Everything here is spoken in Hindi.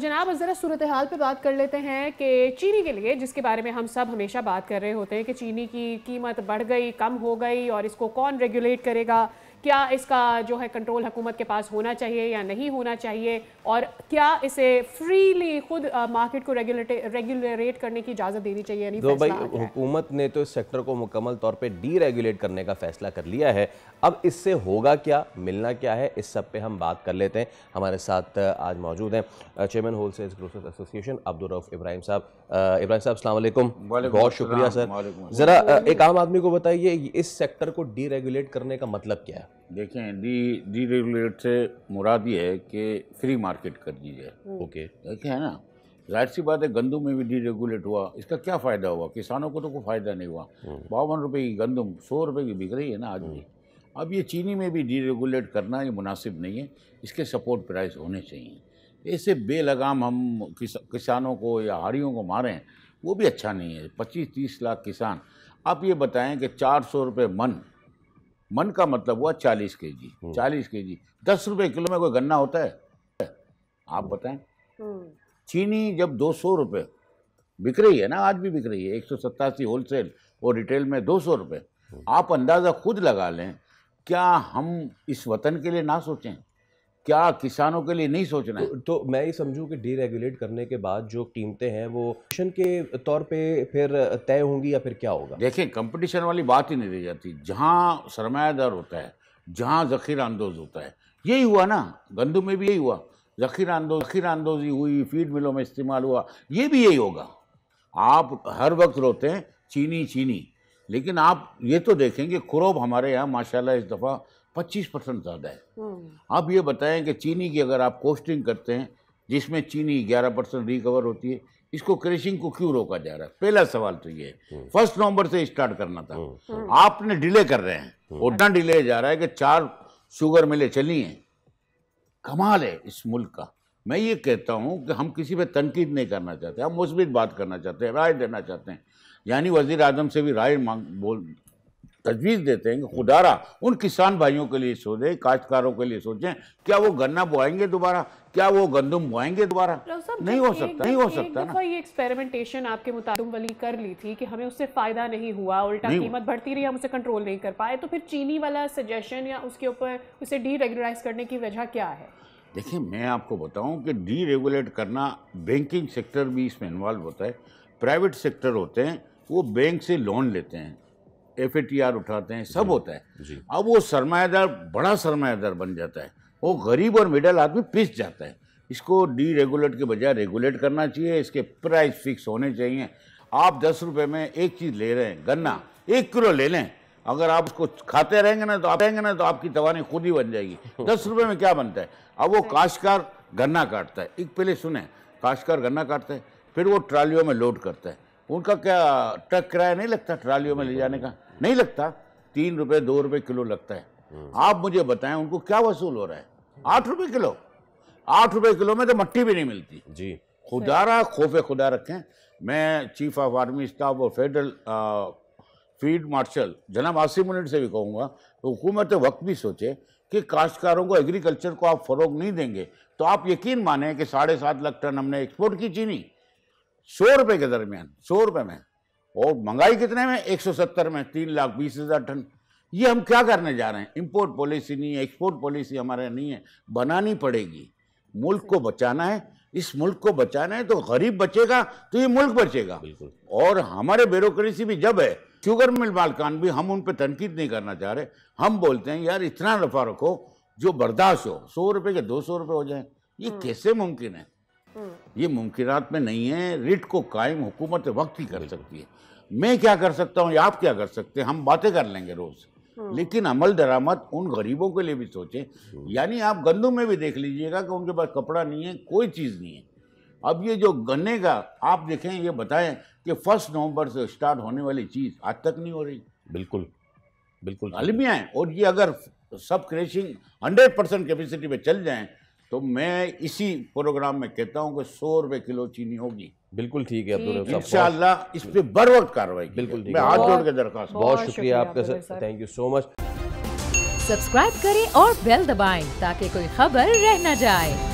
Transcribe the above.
जनाब ज़रा सूरत हाल पे बात कर लेते हैं कि चीनी के लिए, जिसके बारे में हम सब हमेशा बात कर रहे होते हैं कि चीनी की कीमत बढ़ गई, कम हो गई, और इसको कौन रेगुलेट करेगा, क्या इसका जो है कंट्रोल हुकूमत के पास होना चाहिए या नहीं होना चाहिए, और क्या इसे फ्रीली खुद मार्केट को रेगुलेट करने की इजाज़त देनी चाहिए। नहीं तो भाई हुकूमत ने तो इस सेक्टर को मुकम्मल तौर पे डी रेगुलेट करने का फैसला कर लिया है। अब इससे होगा क्या, मिलना क्या है, इस सब पे हम बात कर लेते हैं। हमारे साथ आज मौजूद हैं chairman wholesale grocers association Abdur Rauf Ibrahim साहब। इब्राहिम साहब अस्सलाम वालेकुम। बहुत शुक्रिया सर। ज़रा एक आम आदमी को बताइए इस सेक्टर को डी रेगुलेट करने का मतलब क्या है। देखें, डी रेगुलेट से मुराद ये है कि फ्री मार्केट कर दी जाए। ओके, देखें है ना, जाहिर सी बात है गंदम में भी डी रेगुलेट हुआ, इसका क्या फ़ायदा हुआ? किसानों को तो कोई फ़ायदा नहीं हुआ। 52 रुपये की गंदम 100 रुपये की बिक रही है ना आज भी। अब ये चीनी में भी डी रेगुलेट करना ये मुनासिब नहीं है, इसके सपोर्ट प्राइस होने चाहिए। ऐसे बेलगाम हम किसानों को या हारियों को मारें, वो भी अच्छा नहीं है। 25-30 लाख किसान, आप ये बताएं कि 400 रुपये मन का मतलब हुआ 40 केजी। 40 केजी 10 रुपये किलो में कोई गन्ना होता है? आप बताएं। चीनी जब 200 रुपये बिक रही है ना, आज भी बिक रही है, 187 होलसेल और रिटेल में 200 रुपये। आप अंदाज़ा खुद लगा लें, क्या हम इस वतन के लिए ना सोचें? क्या किसानों के लिए नहीं सोचना है? तो मैं ये समझूं कि डी रेगुलेट करने के बाद जो कीमतें हैं वो कंपटीशन के तौर पे फिर तय होंगी या फिर क्या होगा? देखें, कंपटीशन वाली बात ही नहीं रह जाती। जहाँ सरमायादार होता है, जहाँ ज़ख़ीरा अंदोज़ होता है, यही हुआ ना, गंदम में भी यही हुआ। ज़ख़ीरा अंदोज़ी हुई, फीड मिलों में इस्तेमाल हुआ, ये भी यही होगा। आप हर वक्त रोते हैं चीनी, लेकिन आप ये तो देखेंगे खुरोब हमारे यहाँ माशाल्लाह इस दफ़ा 25% ज़्यादा है। आप ये बताएं कि चीनी की अगर आप कोस्टिंग करते हैं जिसमें चीनी 11% रिकवर होती है, इसको क्रशिंग को क्यों रोका जा रहा है? पहला सवाल तो ये है। 1 नवंबर से स्टार्ट करना था, आपने डिले कर रहे हैं, उतना डिले जा रहा है कि 4 शुगर मिलें चली हैं। कमाल है इस मुल्क का। मैं ये कहता हूँ कि हम किसी पे तनकीद नहीं करना चाहते, हम मुस्बित बात करना चाहते हैं, राय देना चाहते हैं। यानी वज़ीर आज़म से भी राय तजवीज़ देते हैं कि खुदारा उन किसान भाइयों के लिए सोचें, काश्तकारों के लिए सोचें, क्या वो गन्ना बोआएंगे दोबारा, क्या वो गंदम बोआएंगे दोबारा? नहीं हो सकता ना। ये एक्सपेरिमेंटेशन आपके मुताबिक वली कर ली थी कि हमें उससे फ़ायदा नहीं हुआ, उल्टा कीमत बढ़ती रही, हम उसे कंट्रोल नहीं कर पाए, तो फिर चीनी वाला सजेशन या उसके ऊपर उसे डी रेगुलाइज करने की वजह क्या है? देखिए, मैं आपको बताऊं कि डी रेगुलेट करना, बैंकिंग सेक्टर भी इसमें इन्वॉल्व होता है, प्राइवेट सेक्टर होते हैं, वो बैंक से लोन लेते हैं, FATR उठाते हैं, सब होता है। अब वो सरमायादार बड़ा सरमायादार बन जाता है, वो गरीब और मिडिल आदमी पिस जाता है। इसको डी रेगुलेट के बजाय रेगुलेट करना चाहिए, इसके प्राइस फिक्स होने चाहिए। आप 10 रुपये में एक चीज़ ले रहे हैं, गन्ना 1 किलो ले लें, अगर आप उसको खाते रहेंगे ना तो आपकी तवानी खुद ही बन जाएगी। 10 रुपये में क्या बनता है? अब वो काश्तकार गन्ना काटता है, एक पहले सुने, काश्तकार गन्ना काटता है, फिर वो ट्रालियों में लोड करता है। उनका क्या ट्रक किराया नहीं लगता ट्रालियों में ले जाने का? नहीं लगता, 3 रुपये 2 रुपये किलो लगता है। आप मुझे बताएं उनको क्या वसूल हो रहा है? 8 रुपये किलो। 8 रुपये किलो में तो मट्टी भी नहीं मिलती जी। खुदारा खौफ खुदा रखें। मैं चीफ ऑफ आर्मी स्टाफ और फेडरल फील्ड मार्शल जनाब आसिम मुनीर से भी कहूँगा तो हुकूमत वक्त भी सोचे कि काश्तकारों को, एग्रीकल्चर को आप फ़रोग नहीं देंगे तो आप यकीन माने कि 7.5 लाख टन हमने एक्सपोर्ट की चीनी 100 रुपये के दरमियान, 100 रुपये में, और महंगाई कितने में? 170 में, 3,20,000 टन। ये हम क्या करने जा रहे हैं? इंपोर्ट पॉलिसी नहीं है, एक्सपोर्ट पॉलिसी हमारे नहीं है, बनानी पड़ेगी। मुल्क को बचाना है, इस मुल्क को बचाना है तो गरीब बचेगा तो ये मुल्क बचेगा। और हमारे ब्यूरोक्रेसी भी जब है, शुगर मिल मालकान भी, हम उन पर तनकीद नहीं करना चाह रहे, हम बोलते हैं यार इतना नफा रखो जो बर्दाश्त हो, 100 रुपये के 200 रुपये हो जाए। ये कैसे मुमकिन है? ये मुमकिनात में नहीं है। रिट को कायम हुकूमत वक्त ही कर सकती है। मैं क्या कर सकता हूँ या आप क्या कर सकते हैं, हम बातें कर लेंगे रोज, लेकिन अमल दरामद उन गरीबों के लिए भी सोचें। यानी आप गंदम में भी देख लीजिएगा कि उनके पास कपड़ा नहीं है, कोई चीज़ नहीं है। अब ये जो गन्ने का आप देखें, ये बताएं कि 1 नवंबर से स्टार्ट होने वाली चीज़ आज तक नहीं हो रही। बिल्कुल अलमिया है। और ये अगर सब क्रशिंग 100% कैपेसिटी पे चल जाएं तो मैं इसी प्रोग्राम में कहता हूं कि 100 रुपये किलो चीनी होगी। बिल्कुल ठीक है अब्दुल साहब, इंशाअल्लाह इस पे बर वक्त कार्रवाई। बिल्कुल ठीक है, मैं हाथ जोड़ के दरखास्त। बहुत शुक्रिया आपका sir, thank you so much. Subscribe करें और बेल दबाएं ताकि कोई खबर रह न जाए।